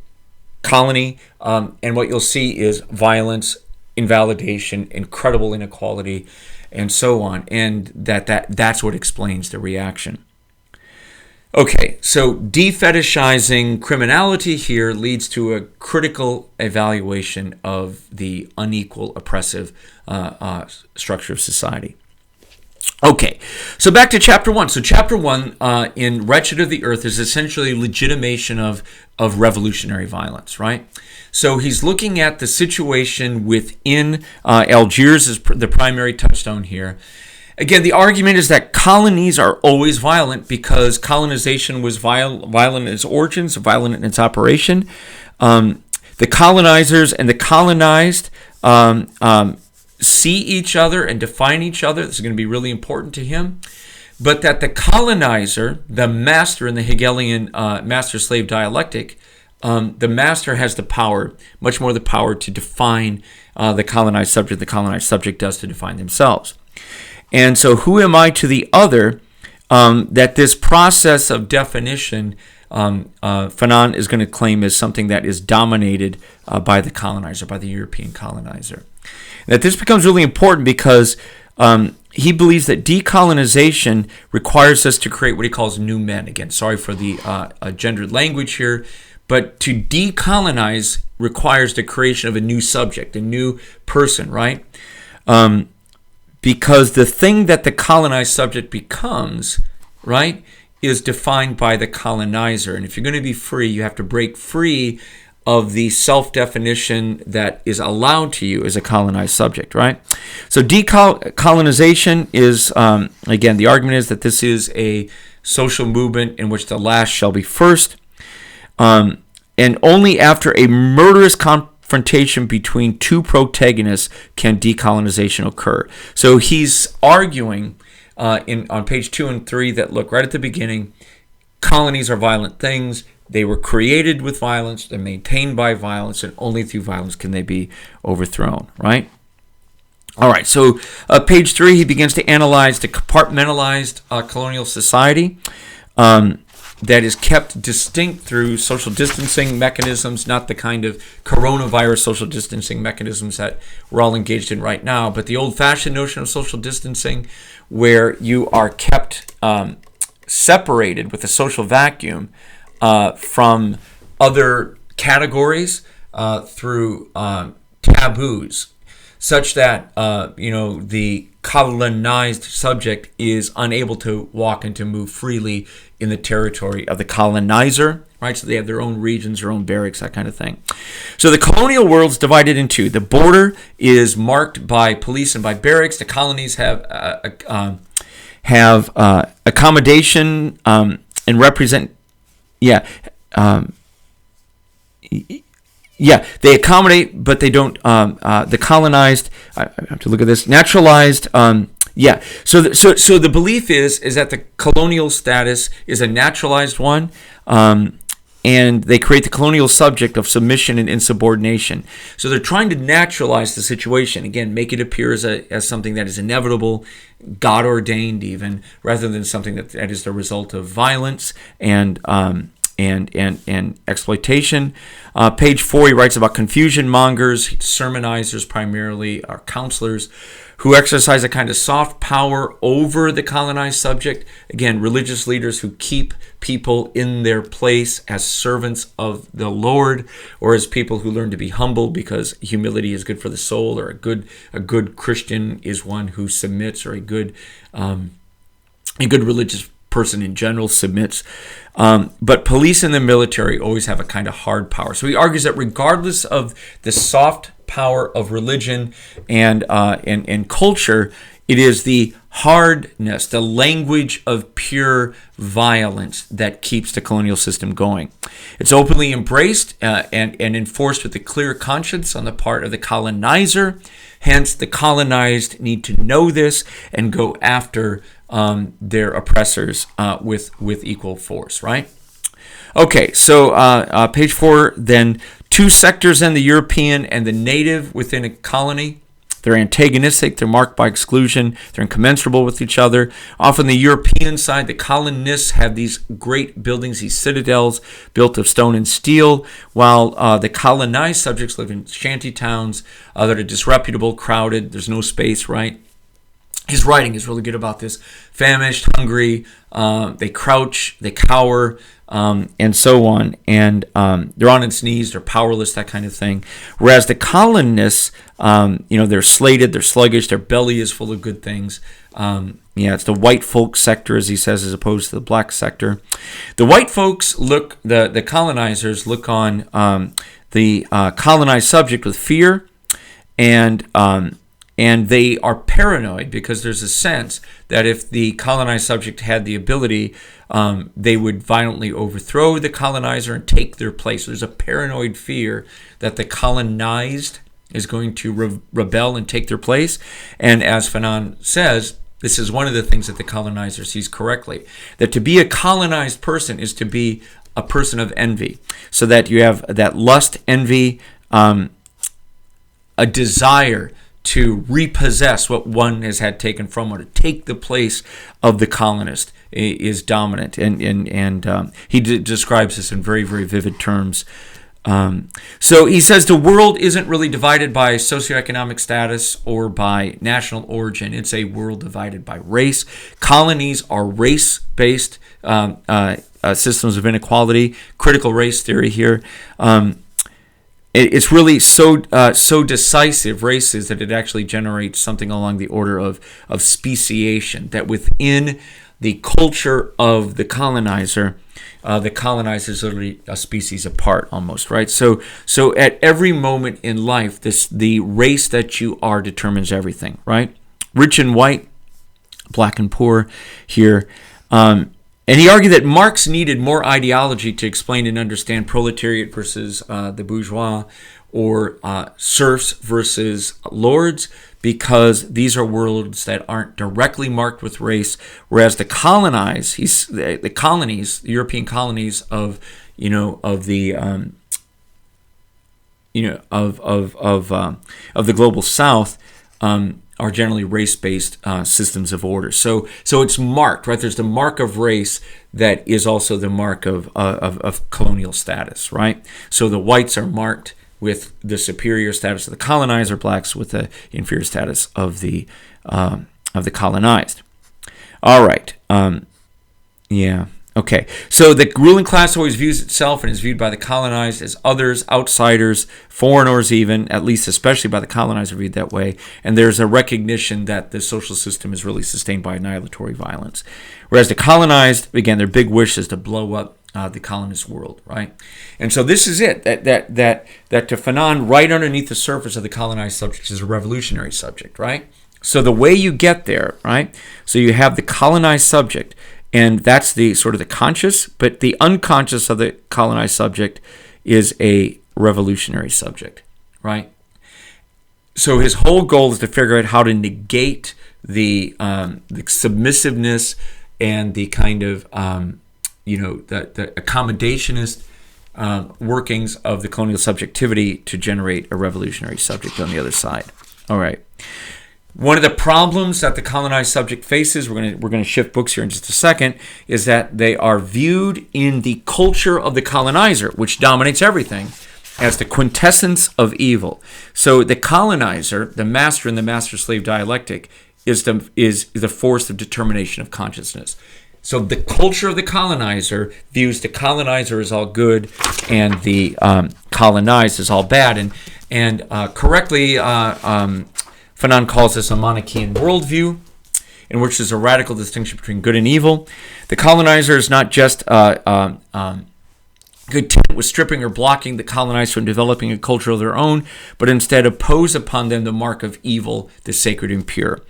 A: colony, and what you'll see is violence, invalidation, incredible inequality, and so on. And that's what explains the reaction. Okay, so defetishizing criminality here leads to a critical evaluation of the unequal, oppressive structure of society. Okay, so back to chapter 1. So chapter 1 in Wretched of the Earth is essentially legitimation of revolutionary violence, right? So he's looking at the situation within Algiers as the primary touchstone here. Again, the argument is that colonies are always violent because colonization was violent in its origins, violent in its operation. The colonizers and the colonized see each other and define each other. This is going to be really important to him. But that the colonizer, the master in the Hegelian master-slave dialectic, the master has the power, much more the power to define the colonized subject. The colonized subject does to define themselves. And so who am I to the other, that this process of definition, Fanon is going to claim is something that is dominated by the colonizer, by the European colonizer. That this becomes really important because he believes that decolonization requires us to create what he calls new men. Again, sorry for the gendered language here, but to decolonize requires the creation of a new subject, a new person, right? Because the thing that the colonized subject becomes, right, is defined by the colonizer. And if you're going to be free, you have to break free of the self-definition that is allowed to you as a colonized subject, right? So decolonization is, again, the argument is that this is a social movement in which the last shall be first. And only after a murderous confrontation between two protagonists can decolonization occur. So he's arguing on page 2 and 3 that, look, right at the beginning, colonies are violent things. They were created with violence. They're maintained by violence, and only through violence can they be overthrown, right? All right, so page 3, he begins to analyze the compartmentalized colonial society that is kept distinct through social distancing mechanisms, not the kind of coronavirus social distancing mechanisms that we're all engaged in right now, but the old-fashioned notion of social distancing where you are kept separated with a social vacuum from other categories through taboos, such that the colonized subject is unable to walk and to move freely in the territory of the colonizer, right? So they have their own regions, their own barracks, that kind of thing. So the colonial world's divided in two. The border is marked by police and by barracks. The colonies have accommodation and represent. They accommodate, but they don't. The colonized, I have to look at this, naturalized. So the belief is that the colonial status is a naturalized one, and they create the colonial subject of submission and insubordination. So they're trying to naturalize the situation, again, make it appear as something that is inevitable, God ordained even, rather than something that is the result of violence and exploitation. Page 4, he writes about confusion mongers, sermonizers primarily, are counselors who exercise a kind of soft power over the colonized subject. Again, religious leaders who keep people in their place as servants of the Lord, or as people who learn to be humble because humility is good for the soul, or a good Christian is one who submits, or a good religious person in general submits. But police and the military always have a kind of hard power. So he argues that regardless of the soft power of religion and culture, it is the hardness, the language of pure violence that keeps the colonial system going. It's openly embraced and enforced with a clear conscience on the part of the colonizer. Hence, the colonized need to know this and go after their oppressors with equal force, right? Okay, so page 4, then, two sectors in the European and the native within a colony. They're antagonistic, they're marked by exclusion, they're incommensurable with each other. Off on the European side, the colonists have these great buildings, these citadels built of stone and steel, while the colonized subjects live in shanty towns that are disreputable, crowded, there's no space, right? His writing is really good about this. Famished, hungry, they crouch, they cower, and so on. And they're on its knees, they're powerless, that kind of thing. Whereas the colonists, they're slated, they're sluggish, their belly is full of good things. It's the white folk sector, as he says, as opposed to the black sector. The white folks the colonizers look on the colonized subject with fear, and they are paranoid because there's a sense that if the colonized subject had the ability, they would violently overthrow the colonizer and take their place. There's a paranoid fear that the colonized is going to rebel and take their place. And as Fanon says, this is one of the things that the colonizer sees correctly, that to be a colonized person is to be a person of envy. So that you have that lust, envy, a desire to repossess what one has had taken from, or to take the place of the colonist is dominant, and he describes this in very, very vivid terms. So he says the world isn't really divided by socioeconomic status or by national origin. It's a world divided by race. Colonies are race-based systems of inequality. Critical race theory here. It's really so decisive, races, that it actually generates something along the order of speciation, that within the culture of the colonizer is literally a species apart almost, right? So at every moment in life, the race that you are determines everything, right? Rich and white, black and poor here. And he argued that Marx needed more ideology to explain and understand proletariat versus the bourgeois, or serfs versus lords, because these are worlds that aren't directly marked with race, whereas the colonized, the colonies, the European colonies of the global South, are generally race-based systems of order. So it's marked, right? There's the mark of race that is also the mark of colonial status, right? So the whites are marked with the superior status of the colonizer, blacks with the inferior status of the colonized. All right. Okay, so the ruling class always views itself and is viewed by the colonized as others, outsiders, foreigners even, at least especially by the colonizer viewed that way. And there's a recognition that the social system is really sustained by annihilatory violence. Whereas the colonized, again, their big wish is to blow up the colonist world, right? And so this is it, that to Fanon, right underneath the surface of the colonized subject is a revolutionary subject, right? So the way you get there, right? So you have the colonized subject, and that's the sort of the conscious, but the unconscious of the colonized subject is a revolutionary subject, right? So his whole goal is to figure out how to negate the submissiveness and the kind of the accommodationist workings of the colonial subjectivity to generate a revolutionary subject on the other side. All right. One of the problems that the colonized subject faces, we're going to shift books here in just a second, is that they are viewed in the culture of the colonizer, which dominates everything, as the quintessence of evil. So the colonizer, the master in the master-slave dialectic, is the force of determination of consciousness. So the culture of the colonizer views the colonizer as all good and the colonized as all bad. And correctly, Fanon calls this a Manichaean worldview, in which there's a radical distinction between good and evil. The colonizer is not just content with stripping or blocking the colonized from developing a culture of their own, but instead impose upon them the mark of evil, the sacred and pure.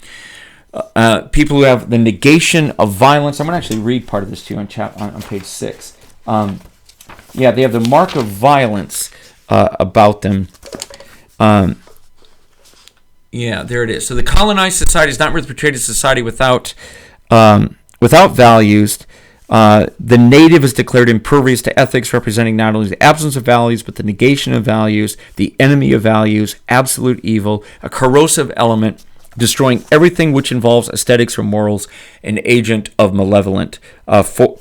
A: People who have the negation of violence. I'm going to actually read part of this to you on page 6. They have the mark of violence about them. There it is. So the colonized society is not really portrayed as a society without values. The native is declared impervious to ethics, representing not only the absence of values, but the negation of values, the enemy of values, absolute evil, a corrosive element, destroying everything which involves aesthetics or morals, an agent of malevolent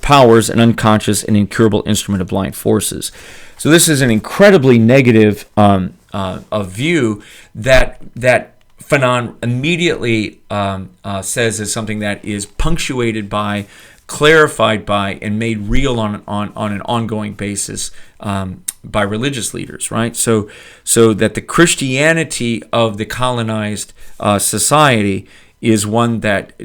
A: powers, an unconscious and incurable instrument of blind forces. So this is an incredibly negative view that Fanon immediately says is something that is punctuated by, clarified by, and made real on an ongoing basis by religious leaders, right? So that the Christianity of the colonized society is one that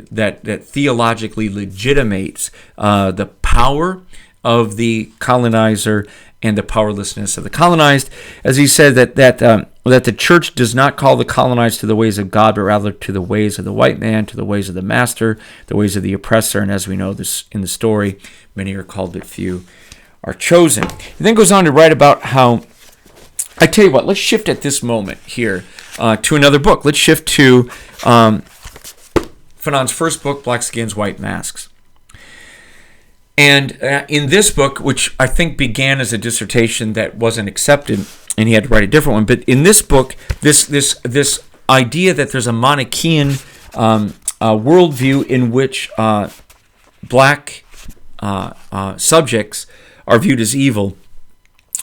A: theologically legitimates the power of the colonizer and the powerlessness of the colonized. As he said, that the church does not call the colonized to the ways of God, but rather to the ways of the white man, to the ways of the master, the ways of the oppressor. And as we know this in the story, many are called, but few are chosen. He then goes on to write about how, I tell you what, let's shift at this moment here to another book. Let's shift to Fanon's first book, Black Skins, White Masks. And in this book, which I think began as a dissertation that wasn't accepted, and he had to write a different one, but in this book, this idea that there's a Manichaean worldview in which black subjects are viewed as evil,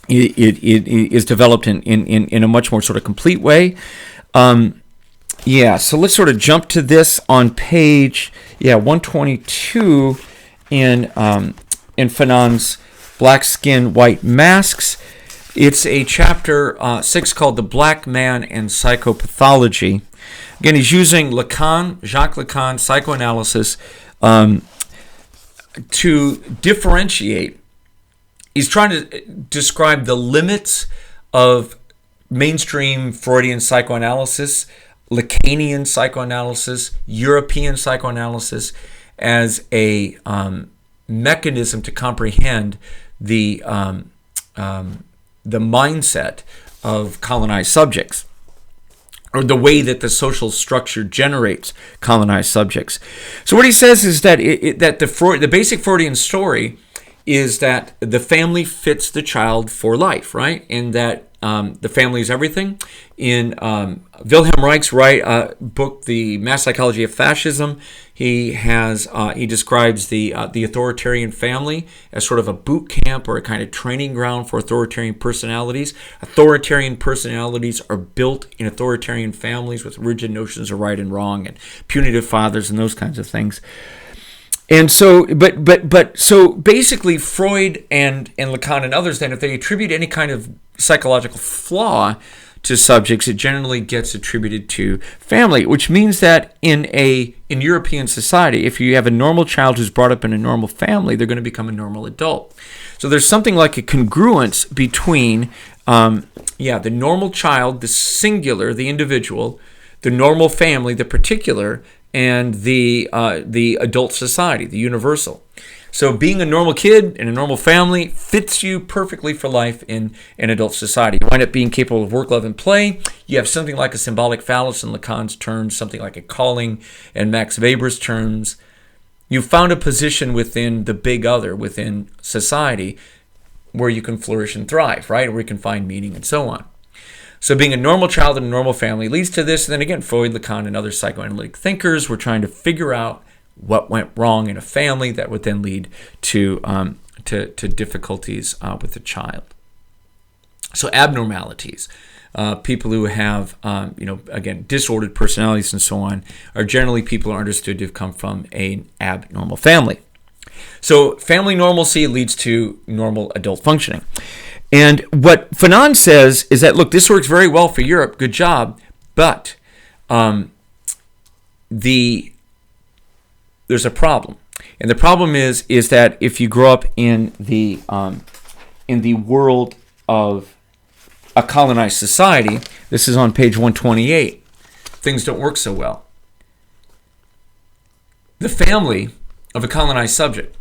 A: it is developed in a much more sort of complete way. So let's sort of jump to this on page 122 in Fanon's Black Skin, White Masks. It's a chapter 6 called The Black Man and Psychopathology. Again, he's using Jacques Lacan, psychoanalysis, to differentiate. He's trying to describe the limits of mainstream Freudian psychoanalysis, Lacanian psychoanalysis, European psychoanalysis, as a mechanism to comprehend the mindset of colonized subjects, or the way that the social structure generates colonized subjects. So what he says is that the basic Freudian story is that the family fits the child for life, right? And that the family is everything. In Wilhelm Reich's book, The Mass Psychology of Fascism, he describes the authoritarian family as sort of a boot camp or a kind of training ground for authoritarian personalities. Authoritarian personalities are built in authoritarian families with rigid notions of right and wrong and punitive fathers and those kinds of things. And so, so basically, Freud and Lacan and others, then, if they attribute any kind of psychological flaw to subjects, it generally gets attributed to family, which means that in European society, if you have a normal child who's brought up in a normal family, they're going to become a normal adult. So there's something like a congruence between, the normal child, the singular, the individual, the normal family, the particular, and the adult society, the universal. So being a normal kid in a normal family fits you perfectly for life in an adult society. You wind up being capable of work, love, and play. You have something like a symbolic phallus in Lacan's terms, something like a calling in Max Weber's terms. You found a position within the big other, within society, where you can flourish and thrive, right? Where you can find meaning and so on. So being a normal child in a normal family leads to this. And then again, Freud, Lacan, and other psychoanalytic thinkers were trying to figure out what went wrong in a family that would then lead to difficulties with the child. So abnormalities, people who have, again, disordered personalities and so on, are generally people who are understood to have come from an abnormal family. So family normalcy leads to normal adult functioning. And what Fanon says is that, look, this works very well for Europe, good job, but there's a problem. And the problem is that if you grow up in the world of a colonized society, this is on page 128, things don't work so well. The family of a colonized subject,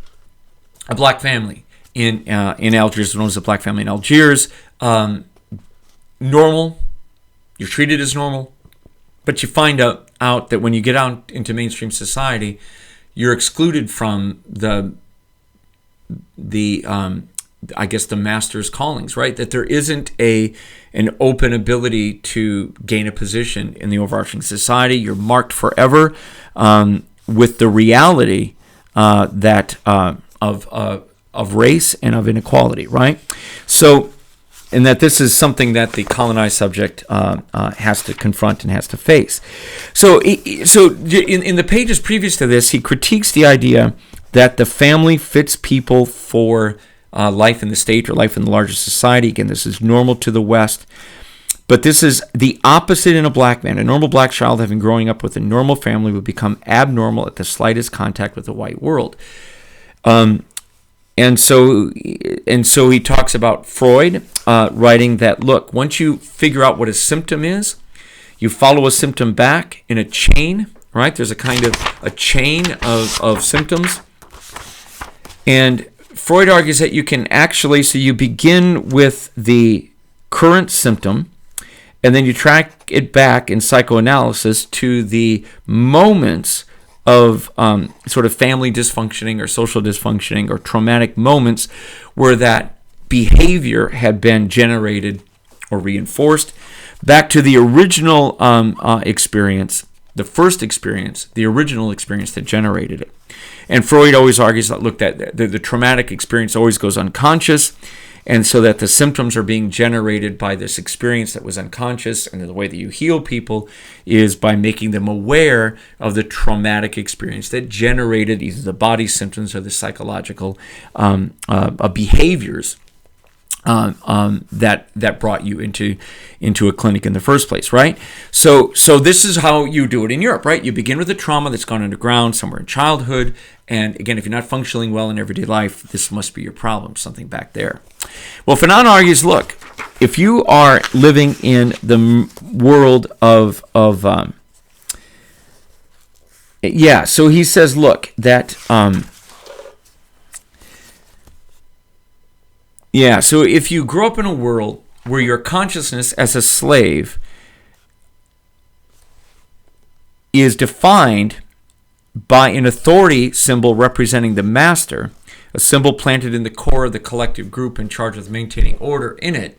A: a black family, in Algiers, known as the black family in Algiers, normal, you're treated as normal, but you find out that when you get out into mainstream society, you're excluded from the I guess the master's callings, right? That there isn't an open ability to gain a position in the overarching society. You're marked forever with the reality that of race and of inequality, right? So, and that this is something that the colonized subject has to confront and has to face. So in the pages previous to this, he critiques the idea that the family fits people for life in the state or life in the larger society. Again, this is normal to the West. But this is the opposite in a black man. A normal black child, having growing up with a normal family, would become abnormal at the slightest contact with the white world. And so he talks about Freud writing that, look, once you figure out what a symptom is, you follow a symptom back in a chain, right? There's a kind of a chain of symptoms. And Freud argues that you can actually, so you begin with the current symptom, and then you track it back in psychoanalysis to the moments of sort of family dysfunctioning or social dysfunctioning or traumatic moments where that behavior had been generated or reinforced, back to the original experience, the first experience, the original experience that generated it. And Freud always argues that, look, that the traumatic experience always goes unconscious, and so that the symptoms are being generated by this experience that was unconscious, and the way that you heal people is by making them aware of the traumatic experience that generated either the body symptoms or the psychological behaviors that brought you into a clinic in the first place, right? So this is how you do it in Europe, right? You begin with a trauma that's gone underground somewhere in childhood, and again, if you're not functioning well in everyday life, this must be your problem, something back there. Well, Fanon argues, look, if you are living in the world of so he says, look, that so if you grow up in a world where your consciousness as a slave is defined by an authority symbol representing the master, a symbol planted in the core of the collective group in charge of maintaining order in it,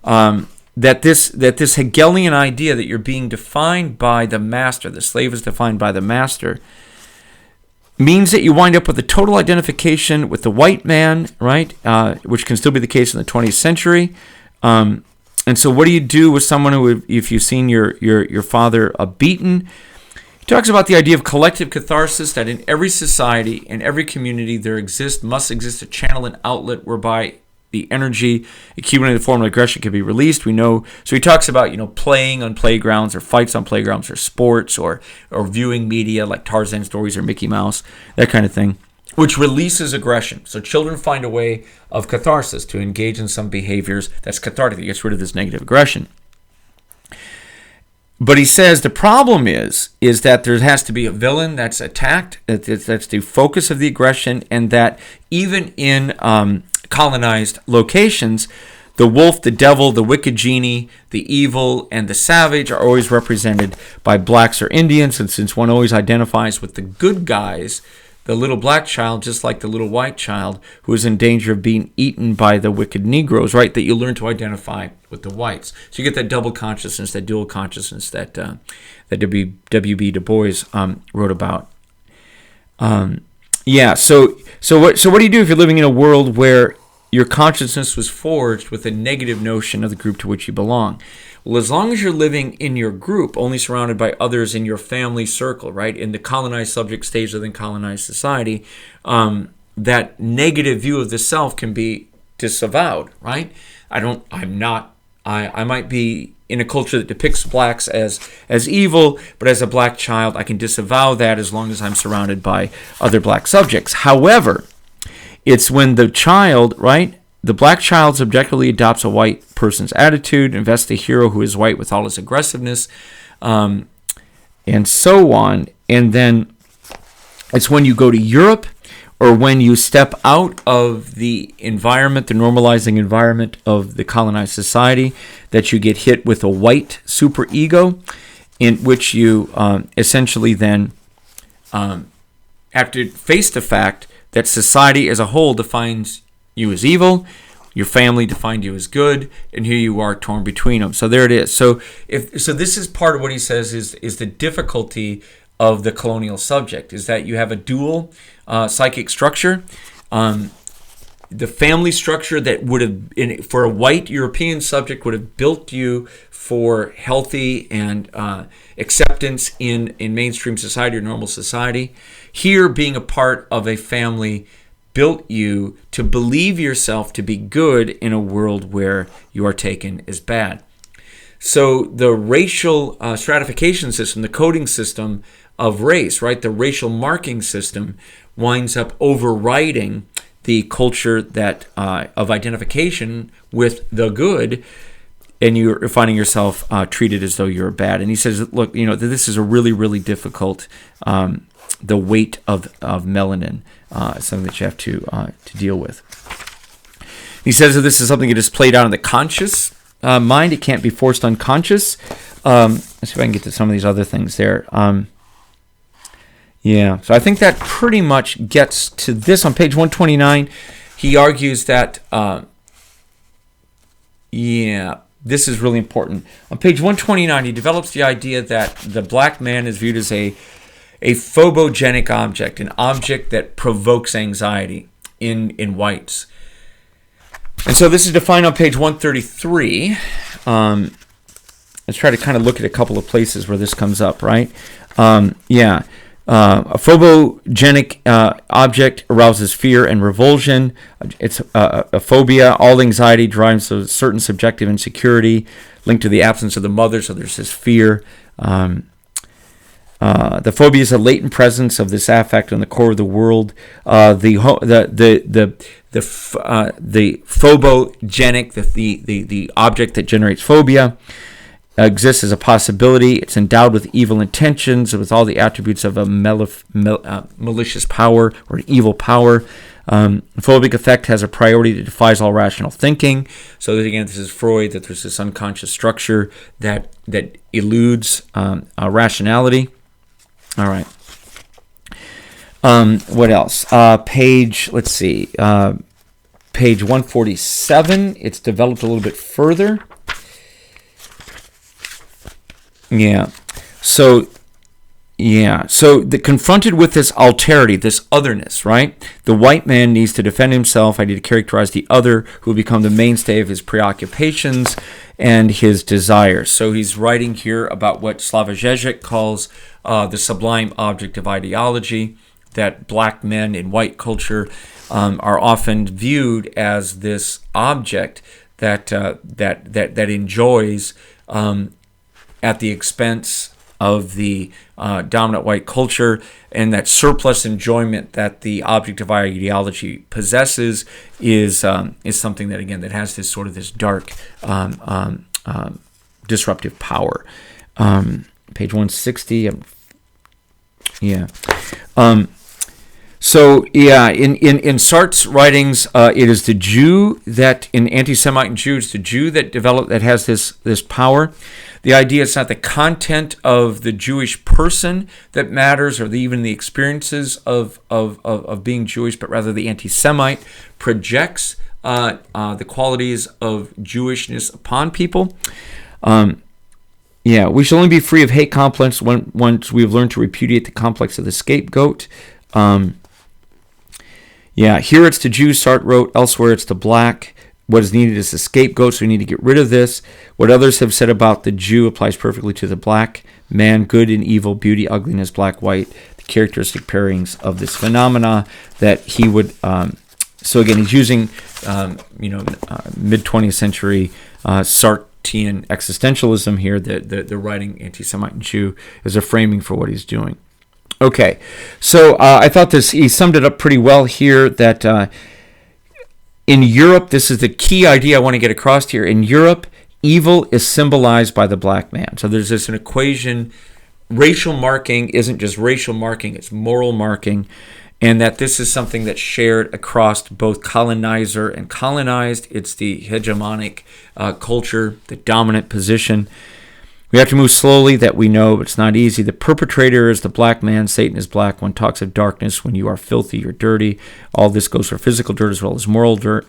A: that this Hegelian idea that you're being defined by the master, the slave is defined by the master, means that you wind up with a total identification with the white man, right? Which can still be the case in the 20th century. And so what do you do with someone who, if you've seen your father beaten? He talks about the idea of collective catharsis, that in every society, in every community, must exist a channel and outlet whereby the energy accumulated in the form of aggression can be released. We know, so he talks about, playing on playgrounds or fights on playgrounds or sports or viewing media like Tarzan stories or Mickey Mouse, that kind of thing, which releases aggression. So children find a way of catharsis to engage in some behaviors that's cathartic, that gets rid of this negative aggression. But he says the problem is that there has to be a villain that's attacked, that's the focus of the aggression, and that even in colonized locations, the wolf, the devil, the wicked genie, the evil, and the savage are always represented by blacks or Indians. And since one always identifies with the good guys, the little black child, just like the little white child, who is in danger of being eaten by the wicked Negroes, right? That you learn to identify with the whites. So you get that double consciousness, that dual consciousness that W.B. Du Bois wrote about. So what do you do if you're living in a world where your consciousness was forged with a negative notion of the group to which you belong? Well, as long as you're living in your group, only surrounded by others in your family circle, right, in the colonized subject stage within colonized society, that negative view of the self can be disavowed, right? I might be in a culture that depicts blacks as evil, but as a black child, I can disavow that as long as I'm surrounded by other black subjects. However, it's when the child, right, the black child subjectively adopts a white person's attitude, invests a hero who is white with all his aggressiveness, and so on. And then it's when you go to Europe, or when you step out of the environment, the normalizing environment of the colonized society, that you get hit with a white superego, in which you essentially then have to face the fact that society as a whole defines you as evil, your family defined you as good, and here you are torn between them. So there it is. So this is part of what he says is the difficulty of the colonial subject, is that you have a dual psychic structure. The family structure that would have, for a white European subject, would have built you for healthy and acceptance in mainstream society or normal society. Here, being a part of a family built you to believe yourself to be good in a world where you are taken as bad. So the racial stratification system, the coding system of race, right, the racial marking system, winds up overriding the culture that of identification with the good, and you're finding yourself treated as though you're bad. And he says, look, this is a really, really difficult, the weight of melanin, something that you have to deal with. He says that this is something that is played out in the conscious mind. It can't be forced unconscious. Let's see if I can get to some of these other things there. So I think that pretty much gets to this. On page 129, he argues that, this is really important. On page 129, he develops the idea that the black man is viewed as a phobogenic object, an object that provokes anxiety in whites. And so this is defined on page 133. Let's try to kind of look at a couple of places where this comes up, right? A phobogenic object arouses fear and revulsion. It's a phobia. All anxiety drives a certain subjective insecurity linked to the absence of the mother, so there's this fear. The phobia is a latent presence of this affect in the core of the world. The phobogenic, the object that generates phobia, exists as a possibility. It's endowed with evil intentions, with all the attributes of a malicious power or an evil power. Phobic affect has a priority that defies all rational thinking. So again, this is Freud, that there's this unconscious structure that eludes rationality. All right. What else? Page 147. It's developed a little bit further. So confronted with this alterity, this otherness, right? The white man needs to defend himself. I need to characterize the other, who will become the mainstay of his preoccupations and his desires. So he's writing here about what Slavoj Žižek calls the sublime object of ideology, that black men in white culture are often viewed as this object that enjoys at the expense of the dominant white culture, and that surplus enjoyment that the object of ideology possesses is something that, again, that has this sort of this dark disruptive power. Page 160. In Sartre's writings, it is the Jew that, in Anti-Semite and Jew, it's the Jew that has this power. The idea is not the content of the Jewish person that matters, or even the experiences of being Jewish, but rather the anti-Semite projects the qualities of Jewishness upon people. We shall only be free of hate complex once we have learned to repudiate the complex of the scapegoat. Here it's the Jew, Sartre wrote. Elsewhere it's the black. What is needed is the scapegoat, so we need to get rid of this. What others have said about the Jew applies perfectly to the black man, good and evil, beauty, ugliness, black, white, the characteristic pairings of this phenomena that he would... so again, he's using, mid-20th century Sartrean existentialism here, the writing Anti-Semite and Jew, as a framing for what he's doing. Okay, so I thought he summed it up pretty well here, that... in Europe, this is the key idea I want to get across here. In Europe, evil is symbolized by the black man. So there's an equation. Racial marking isn't just racial marking, it's moral marking. And that this is something that's shared across both colonizer and colonized. It's the hegemonic culture, the dominant position. We have to move slowly, that we know, but it's not easy. The perpetrator is the black man. Satan is black. One talks of darkness. When you are filthy, you're dirty. All this goes for physical dirt as well as moral dirt.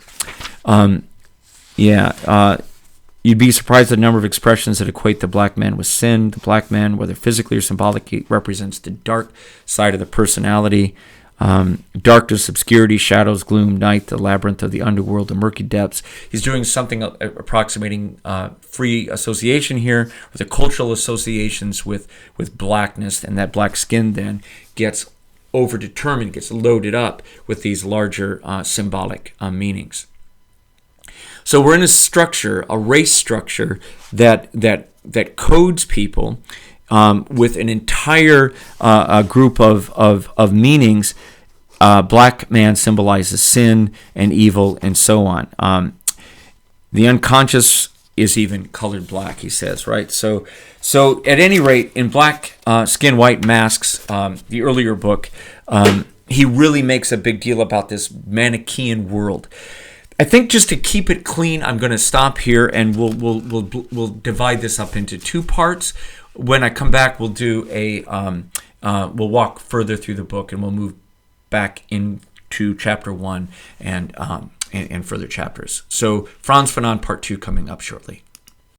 A: You'd be surprised at the number of expressions that equate the black man with sin. The black man, whether physically or symbolically, represents the dark side of the personality. Darkness, obscurity, shadows, gloom, night, the labyrinth of the underworld, the murky depths. He's doing something approximating free association here, with the cultural associations with blackness, and that black skin then gets overdetermined, gets loaded up with these larger symbolic meanings. So we're in a structure, a race structure that codes people with an entire group of meanings. Black man symbolizes sin and evil and so on. The unconscious is even colored black, he says, right? So at any rate, in Black Skin, White Masks, the earlier book, he really makes a big deal about this Manichaean world. I think just to keep it clean, I'm going to stop here, and we'll divide this up into two parts. When I come back, we'll do we'll walk further through the book, and we'll move back into chapter 1 and further chapters. So Frantz Fanon part 2 coming up shortly.